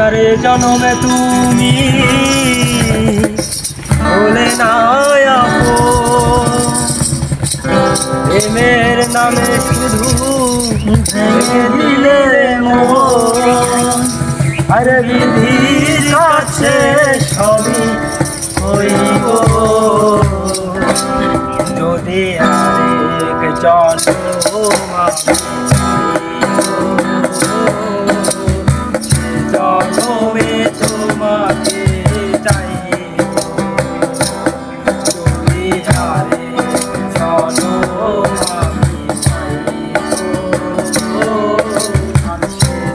আরে জনমে তুমি বলে না প্রেমের নামে শুধু ভেঙে দিলে মন। আরে বিধির কাছে সবই হইব যদি আরেক জন্ম জনমে তোমাকে চাইব যদি আরেক জন্ম আমি চাইব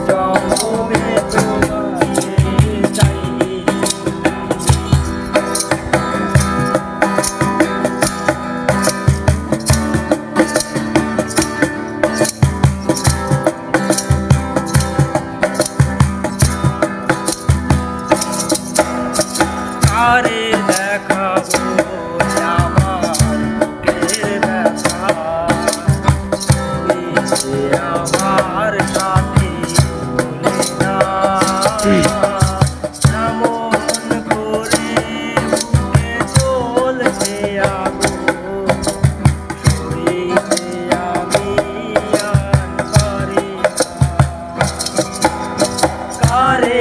জনমে তোমাকে চাইব। আরে দেখাবো আমার বুকের ব্যথা যে আমার সাথে বলে না এমন করে বুকে চলছে আগুন সইতে আমি আর পারি না। কারে